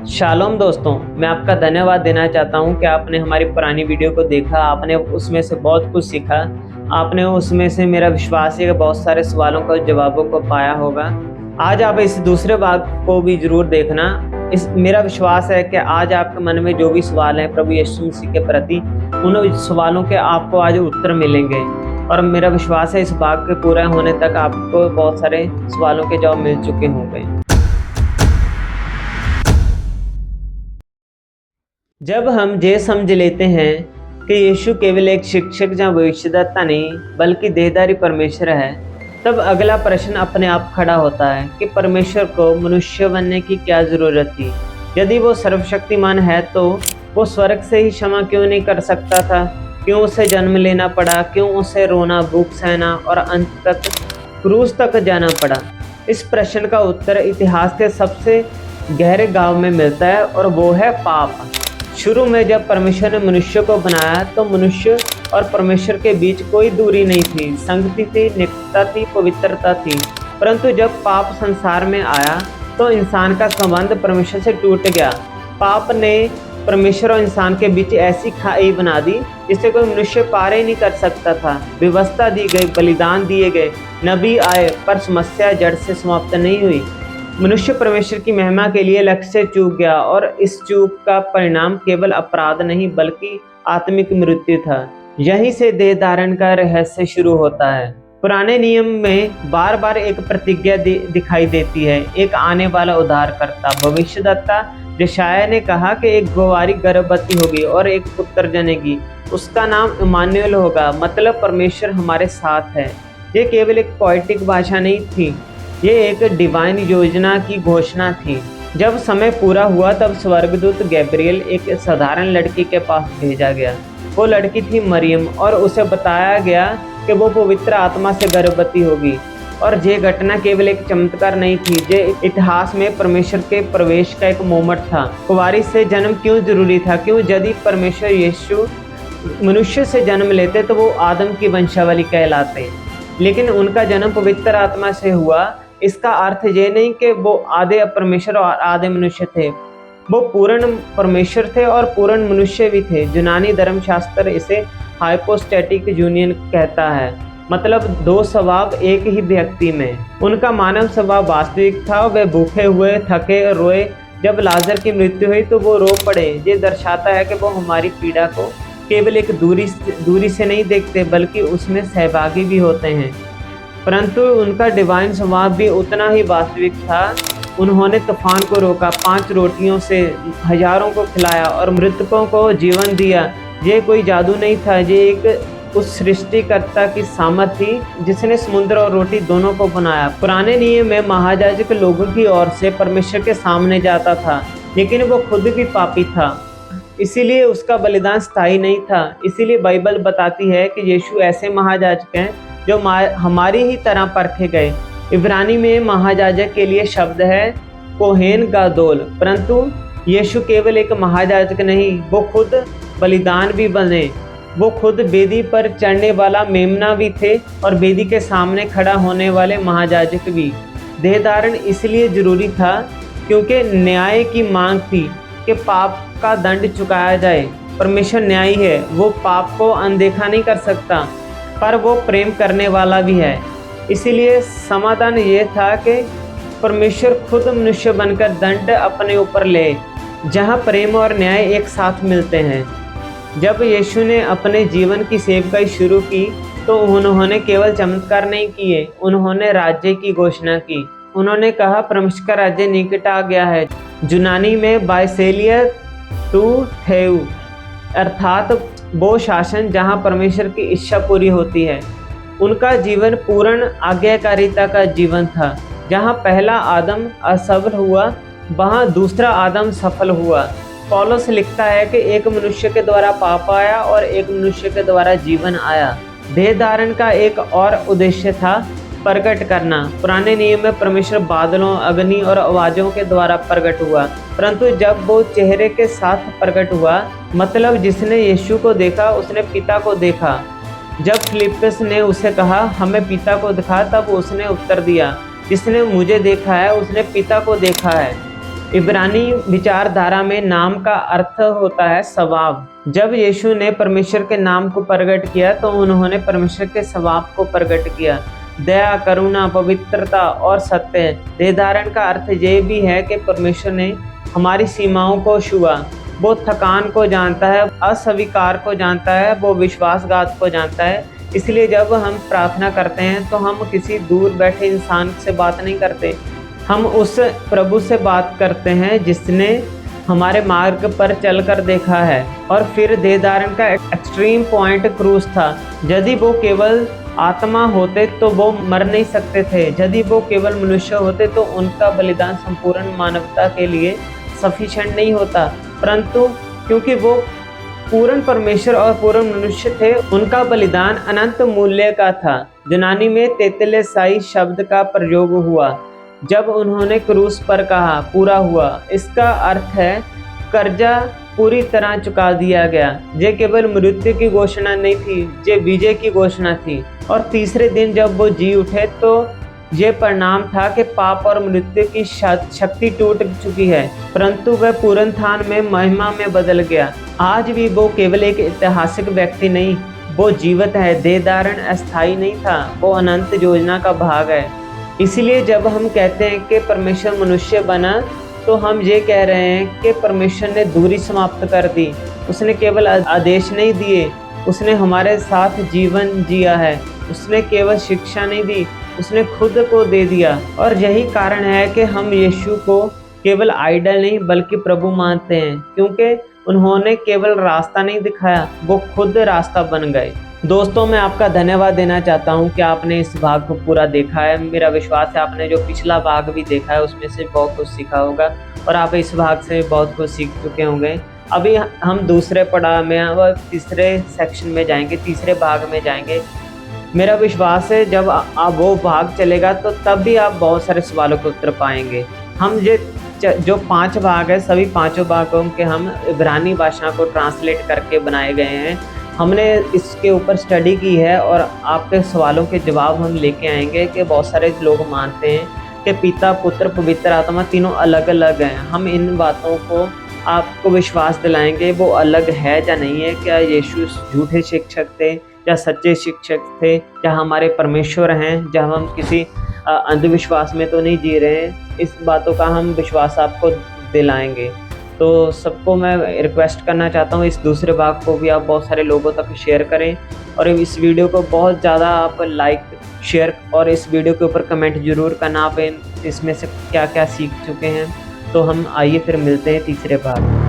Shalom दोस्तों, मैं आपका धन्यवाद देना चाहता हूं कि आपने हमारी पुरानी वीडियो को देखा, आपने उसमें से बहुत कुछ सीखा। आपने उसमें से मेरा विश्वास है कि बहुत सारे सवालों का जवाबों को पाया होगा। आज आप इस दूसरे भाग को भी ज़रूर देखना। मेरा विश्वास है कि आज आपके मन में जो भी सवाल हैं प्रभु यीशु मसीह के प्रति, उन सवालों के आपको आज उत्तर मिलेंगे। और मेरा विश्वास है इस भाग के पूरा होने तक आपको बहुत सारे सवालों के जवाब मिल चुके होंगे। जब हम ये समझ लेते हैं कि यीशु केवल एक शिक्षक या भविष्यद्वक्ता नहीं बल्कि देहधारी परमेश्वर है, तब अगला प्रश्न अपने आप खड़ा होता है कि परमेश्वर को मनुष्य बनने की क्या ज़रूरत थी। यदि वो सर्वशक्तिमान है तो वो स्वर्ग से ही क्षमा क्यों नहीं कर सकता था? क्यों उसे जन्म लेना पड़ा? क्यों उसे रोना, भूख सहना और अंत तक क्रूस तक जाना पड़ा? इस प्रश्न का उत्तर इतिहास के सबसे गहरे गांव में मिलता है और वो है पाप। शुरू में जब परमेश्वर ने मनुष्य को बनाया तो मनुष्य और परमेश्वर के बीच कोई दूरी नहीं थी, संगति थी, निकटता थी, पवित्रता थी। परंतु जब पाप संसार में आया तो इंसान का संबंध परमेश्वर से टूट गया। पाप ने परमेश्वर और इंसान के बीच ऐसी खाई बना दी जिसे कोई मनुष्य पार ही नहीं कर सकता था। व्यवस्था दी गई, बलिदान दिए गए, नबी आए, पर समस्या जड़ से समाप्त नहीं हुई। मनुष्य परमेश्वर की महिमा के लिए लक्ष्य से चूक गया और इस चूक का परिणाम केवल अपराध नहीं बल्कि आत्मिक मृत्यु था। यहीं से देह धारण का रहस्य शुरू होता है। पुराने नियम में बार बार एक प्रतिज्ञा दिखाई देती है। एक आने वाला उद्धारकर्ता भविष्यद्वक्ता यशायाह ने कहा कि एक कुंवारी गर्भवती होगी और एक पुत्र जनेगी, उसका नाम इम्मानुएल होगा, मतलब परमेश्वर हमारे साथ है। ये केवल एक पोएटिक भाषा नहीं थी, ये एक डिवाइन योजना की घोषणा थी। जब समय पूरा हुआ तब स्वर्गदूत गैब्रियल एक साधारण लड़की के पास भेजा गया। वो लड़की थी मरियम और उसे बताया गया कि वो पवित्र आत्मा से गर्भवती होगी। और ये घटना केवल एक चमत्कार नहीं थी, ये इतिहास में परमेश्वर के प्रवेश का एक मोमेंट था। कुंवारी से जन्म क्यों जरूरी था? क्यों? यदि परमेश्वर यीशु मनुष्य से जन्म लेते तो वो आदम की वंशावली कहलाते, लेकिन उनका जन्म पवित्र आत्मा से हुआ। इसका अर्थ ये नहीं कि वो आधे परमेश्वर और आधे मनुष्य थे, वो पूर्ण परमेश्वर थे और पूर्ण मनुष्य भी थे। यूनानी धर्मशास्त्र इसे हाइपोस्टैटिक यूनियन कहता है, मतलब दो स्वभाव एक ही व्यक्ति में। उनका मानव स्वभाव वास्तविक था, वे भूखे हुए, थके, रोए। जब लाजर की मृत्यु हुई तो वो रो पड़े। ये दर्शाता है कि वो हमारी पीड़ा को केवल एक दूरी से नहीं देखते बल्कि उसमें सहभागी भी होते हैं। परंतु उनका डिवाइन स्वभाव भी उतना ही वास्तविक था। उन्होंने तूफान को रोका, 5 रोटियों से हजारों को खिलाया और मृतकों को जीवन दिया। ये कोई जादू नहीं था, ये एक उस सृष्टिकर्ता की सामर्थ्य थी जिसने समुद्र और रोटी दोनों को बनाया। पुराने नियम में महायाजक लोगों की ओर से परमेश्वर के सामने जाता था, लेकिन वो खुद भी पापी था, इसीलिए उसका बलिदान स्थायी नहीं था। इसीलिए बाइबल बताती है कि यीशु ऐसे महायाजक हैं जो हमारी ही तरह परखे गए। इब्रानी में महायाजक के लिए शब्द है कोहेन गादोल। परंतु यीशु केवल एक महायाजक नहीं, वो खुद बलिदान भी बने। वो खुद वेदी पर चढ़ने वाला मेमना भी थे और वेदी के सामने खड़ा होने वाले महायाजक भी। देह धारण इसलिए जरूरी था क्योंकि न्याय की मांग थी कि पाप का दंड चुकाया जाए। परमेश्वर न्यायी है, वो पाप को अनदेखा नहीं कर सकता, पर वो प्रेम करने वाला भी है। इसीलिए समाधान ये था कि परमेश्वर खुद मनुष्य बनकर दंड अपने ऊपर ले, जहाँ प्रेम और न्याय एक साथ मिलते हैं। जब यीशु ने अपने जीवन की सेवकाई शुरू की तो उन्होंने केवल चमत्कार नहीं किए, उन्होंने राज्य की घोषणा की। उन्होंने कहा परमेश्वर का राज्य निकट आ गया है। यूनानी में बाइसेलिया टू थेउ, अर्थात वो शासन जहाँ परमेश्वर की इच्छा पूरी होती है। उनका जीवन पूर्ण आज्ञाकारिता का जीवन था। जहाँ पहला आदम असफल हुआ वहाँ दूसरा आदम सफल हुआ। पौलुस लिखता है कि एक मनुष्य के द्वारा पाप आया और एक मनुष्य के द्वारा जीवन आया। देह धारण का एक और उद्देश्य था प्रकट करना। पुराने नियम में परमेश्वर बादलों, अग्नि और आवाज़ों के द्वारा प्रकट हुआ, परंतु जब वो चेहरे के साथ प्रकट हुआ, मतलब जिसने यीशु को देखा उसने पिता को देखा। जब फिलिप्पस ने उसे कहा हमें पिता को दिखा, तब उसने उत्तर दिया जिसने मुझे देखा है उसने पिता को देखा है। इब्रानी विचारधारा में नाम का अर्थ होता है स्वभाव। जब यीशु ने परमेश्वर के नाम को प्रकट किया तो उन्होंने परमेश्वर के स्वभाव को प्रकट किया। दया, करुणा, पवित्रता और सत्य। देह धारण का अर्थ ये भी है कि परमेश्वर ने हमारी सीमाओं को छुआ। वो थकान को जानता है, अस्वीकार को जानता है, वो विश्वासघात को जानता है। इसलिए जब हम प्रार्थना करते हैं तो हम किसी दूर बैठे इंसान से बात नहीं करते, हम उस प्रभु से बात करते हैं जिसने हमारे मार्ग पर चलकर देखा है। और फिर देह धारण का एक्सट्रीम पॉइंट क्रूस था। यदि वो केवल आत्मा होते तो वो मर नहीं सकते थे। यदि वो केवल मनुष्य होते तो उनका बलिदान संपूर्ण मानवता के लिए सफिशिएंट नहीं होता, परंतु क्योंकि वो पूर्ण परमेश्वर और पूर्ण मनुष्य थे, उनका बलिदान अनंत मूल्य का था। यूनानी में तेतेलेसाई शब्द का प्रयोग हुआ जब उन्होंने क्रूस पर कहा पूरा हुआ। इसका अर्थ है कर्जा पूरी तरह चुका दिया गया। ये केवल मृत्यु की घोषणा नहीं थी, ये विजय की घोषणा थी। और तीसरे दिन जब वो जी उठे तो ये परिणाम था कि पाप और मृत्यु की शक्ति टूट चुकी है, परंतु वह पुनरुत्थान में महिमा में बदल गया। आज भी वो केवल एक ऐतिहासिक व्यक्ति नहीं, वो जीवित है। देह धारण अस्थायी नहीं था, वो अनंत योजना का भाग है। इसलिए जब हम कहते हैं कि परमेश्वर मनुष्य बना तो हम ये कह रहे हैं कि परमेश्वर ने दूरी समाप्त कर दी। उसने केवल आदेश नहीं दिए, उसने हमारे साथ जीवन जिया है। उसने केवल शिक्षा नहीं दी, उसने खुद को दे दिया। और यही कारण है कि हम यीशु को केवल आइडल नहीं बल्कि प्रभु मानते हैं, क्योंकि उन्होंने केवल रास्ता नहीं दिखाया, वो खुद रास्ता बन गए। दोस्तों, मैं आपका धन्यवाद देना चाहता हूं कि आपने इस भाग को पूरा देखा है। मेरा विश्वास है आपने जो पिछला भाग भी देखा है उसमें से बहुत कुछ सीखा होगा और आप इस भाग से बहुत कुछ सीख चुके होंगे। अभी हम दूसरे पड़ाव में और तीसरे सेक्शन में जाएंगे, तीसरे भाग में जाएंगे। मेरा विश्वास है जब आप वो भाग चलेगा तो तब भी आप बहुत सारे सवालों के उत्तर पाएंगे। हम ये जो 5 भाग है, सभी 5 भागों के हम इब्रानी भाषा को ट्रांसलेट करके बनाए गए हैं। हमने इसके ऊपर स्टडी की है और आपके सवालों के जवाब हम लेके आएंगे कि बहुत सारे लोग मानते हैं कि पिता, पुत्र, पवित्र आत्मा तीनों अलग अलग हैं। हम इन बातों को आपको विश्वास दिलाएंगे वो अलग है या नहीं है। क्या यीशु झूठे शिक्षक थे या सच्चे शिक्षक थे, या हमारे परमेश्वर हैं, जब हम किसी अंधविश्वास में तो नहीं जी रहे हैं। इस बातों का हम विश्वास आपको दिलाएंगे। तो सबको मैं रिक्वेस्ट करना चाहता हूँ इस दूसरे भाग को भी आप बहुत सारे लोगों तक शेयर करें और इस वीडियो को बहुत ज़्यादा आप लाइक, शेयर और इस वीडियो के ऊपर कमेंट जरूर करना आप इसमें से क्या क्या सीख चुके हैं। तो हम आइए फिर मिलते हैं तीसरे भाग।